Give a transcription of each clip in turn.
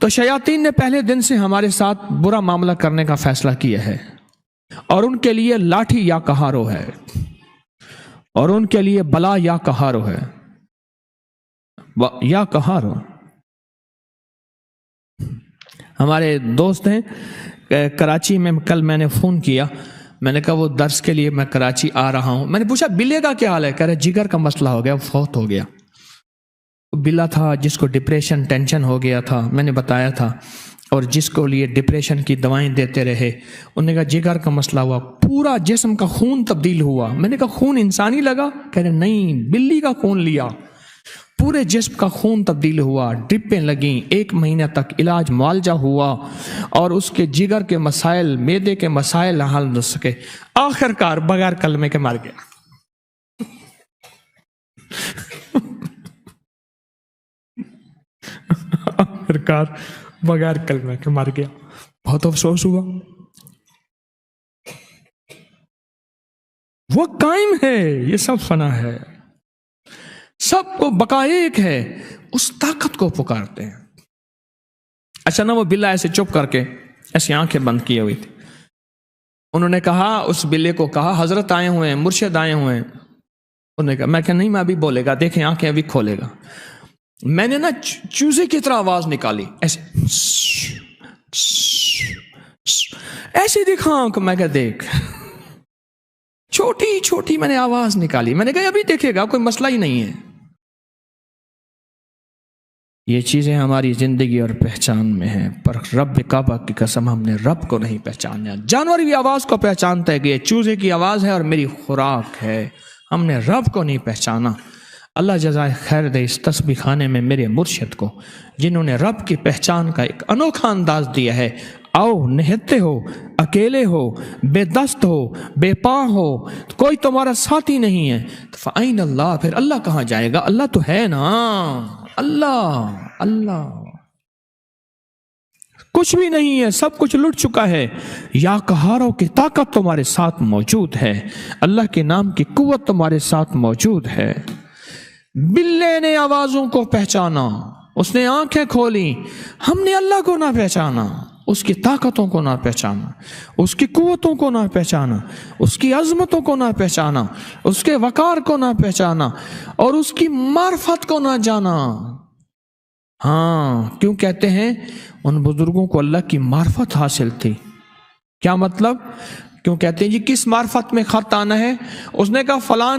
تو شیاطین نے پہلے دن سے ہمارے ساتھ برا معاملہ کرنے کا فیصلہ کیا ہے، اور ان کے لیے لاٹھی یا کہارو ہے، اور ان کے لیے بلا یا کہارو ہے، یا کہارو۔ ہمارے دوست ہیں کراچی میں، کل میں نے فون کیا، میں نے کہا وہ درس کے لیے میں کراچی آ رہا ہوں۔ میں نے پوچھا بلے کا کیا حال ہے؟ کہہ رہے جگر کا مسئلہ ہو گیا، فوت ہو گیا۔ بلا تھا جس کو ڈپریشن ٹینشن ہو گیا تھا، میں نے بتایا تھا، اور جس کو لیے ڈپریشن کی دوائیں دیتے رہے، انہوں نے کہا جگر کا مسئلہ ہوا، پورا جسم کا خون تبدیل ہوا۔ میں نے کہا خون انسانی لگا؟ کہہ رہے نہیں، بلی کا خون لیا، پورے جسم کا خون تبدیل ہوا، ڈرپیں لگیں، 1 مہینہ تک علاج معالجہ ہوا، اور اس کے جگر کے مسائل، معدے کے مسائل حل نہ سکے، آخر کار بغیر کلمے کے مر گیا۔ آخر کار بغیر کلمے کے مر گیا، بہت افسوس ہوا۔ وہ قائم ہے، یہ سب فنا ہے، سب کو بقا ایک ہے، اس طاقت کو پکارتے ہیں۔ اچھا نا، وہ بلا ایسے چپ کر کے ایسی آنکھیں بند کیے ہوئی تھی، انہوں نے کہا، اس بلے کو کہا حضرت آئے ہوئے ہیں، مرشد آئے ہوئے ہیں۔ انہوں نے کہا، میں کہ نہیں، میں ابھی بولے گا، دیکھیں آنکھیں ابھی کھولے گا۔ میں نے نا چوزے کی طرح آواز نکالی، ایسے ایسے دیکھا آنکھ، میں کہ دیکھ، چھوٹی چھوٹی میں نے آواز نکالی، میں نے کہا ابھی دیکھے گا، کوئی مسئلہ ہی نہیں ہے۔ یہ چیزیں ہماری زندگی اور پہچان میں ہیں، پر رب کعبہ کی قسم ہم نے رب کو نہیں پہچانا۔ جانور بھی آواز کو پہچانتا ہے کہ یہ چوزے کی آواز ہے اور میری خوراک ہے، ہم نے رب کو نہیں پہچانا۔ اللہ جزائے خیر دے اس تسبیح خانے میں میرے مرشد کو، جنہوں نے رب کی پہچان کا ایک انوکھا انداز دیا ہے۔ آؤ، نہتے ہو، اکیلے ہو، بے دست ہو، بے پاں ہو، کوئی تمہارا ساتھی نہیں ہے، فَأَيْنَ اللہ، پھر اللہ کہاں جائے گا؟ اللہ تو ہے نا، اللہ کچھ بھی نہیں ہے، سب کچھ لٹ چکا ہے۔ یا قہاروں کی طاقت تمہارے ساتھ موجود ہے، اللہ کے نام کی قوت تمہارے ساتھ موجود ہے۔ بلے نے آوازوں کو پہچانا، اس نے آنکھیں کھولی، ہم نے اللہ کو نہ پہچانا، اس کی طاقتوں کو نہ پہچانا، اس کی قوتوں کو نہ پہچانا، اس کی عظمتوں کو نہ پہچانا، اس کے وقار کو نہ پہچانا، اور اس کی معرفت کو نہ جانا۔ ہاں، کیوں کہتے ہیں ان بزرگوں کو اللہ کی معرفت حاصل تھی؟ کیا مطلب؟ کیوں کہتے ہیں جی کس معرفت میں خط آنا ہے؟ اس نے کہا فلاں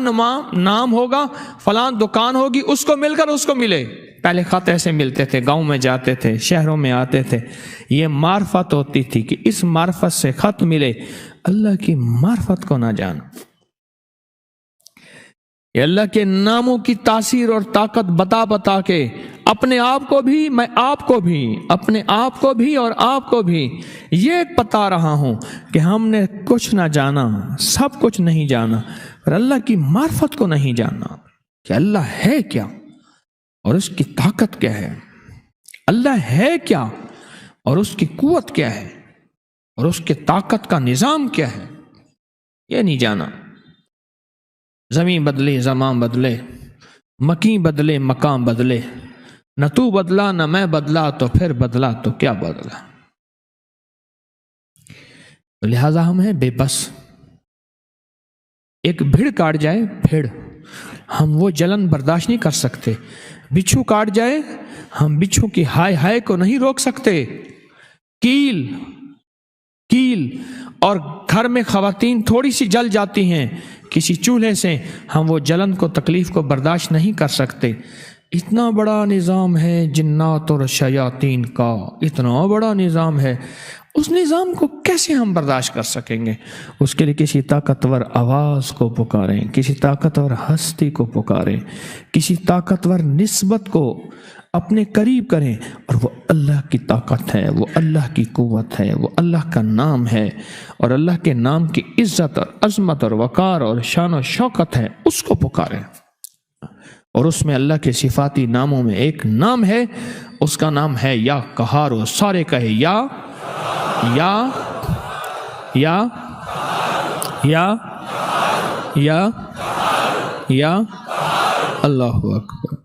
نام ہوگا، فلاں دکان ہوگی، اس کو مل کر اس کو ملے۔ پہلے خط ایسے ملتے تھے، گاؤں میں جاتے تھے، شہروں میں آتے تھے، یہ معرفت ہوتی تھی کہ اس معرفت سے خط ملے۔ اللہ کی معرفت کو نہ جانا، یہ اللہ کے ناموں کی تاثیر اور طاقت بتا بتا کے اپنے آپ کو بھی، میں آپ کو بھی، اپنے آپ کو بھی اور آپ کو بھی یہ بتا رہا ہوں کہ ہم نے کچھ نہ جانا، سب کچھ نہیں جانا، پر اللہ کی معرفت کو نہیں جانا کہ اللہ ہے کیا اور اس کی طاقت کیا ہے، اللہ ہے کیا اور اس کی قوت کیا ہے، اور اس کی طاقت کا نظام کیا ہے، یہ نہیں جانا۔ زمین بدلے، زمان بدلے، مکین بدلے، مقام بدلے، نہ تو بدلا نہ میں بدلا، تو پھر بدلا تو کیا بدلا؟ لہذا ہم ہیں بے بس۔ ایک بھیڑ کاٹ جائے، بھیڑ، ہم وہ جلن برداشت نہیں کر سکتے۔ بچھو کاٹ جائے، ہم بچھو کی ہائے ہائے کو نہیں روک سکتے۔ کیل اور گھر میں خواتین تھوڑی سی جل جاتی ہیں کسی چولہے سے، ہم وہ جلن کو، تکلیف کو برداشت نہیں کر سکتے۔ اتنا بڑا نظام ہے جنات اور شیاطین کا، اتنا بڑا نظام ہے، اس نظام کو کیسے ہم برداشت کر سکیں گے؟ اس کے لیے کسی طاقتور آواز کو پکاریں، کسی طاقتور ہستی کو پکاریں، کسی طاقتور نسبت کو اپنے قریب کریں، اور وہ اللہ کی طاقت ہے، وہ اللہ کی قوت ہے، وہ اللہ کا نام ہے، اور اللہ کے نام کی عزت اور عظمت اور وقار اور شان و شوکت ہے، اس کو پکاریں۔ اور اس میں اللہ کے صفاتی ناموں میں ایک نام ہے، اس کا نام ہے یا قہار۔ سارے کہے یا یا یا یا یا یا اللہ اکبر۔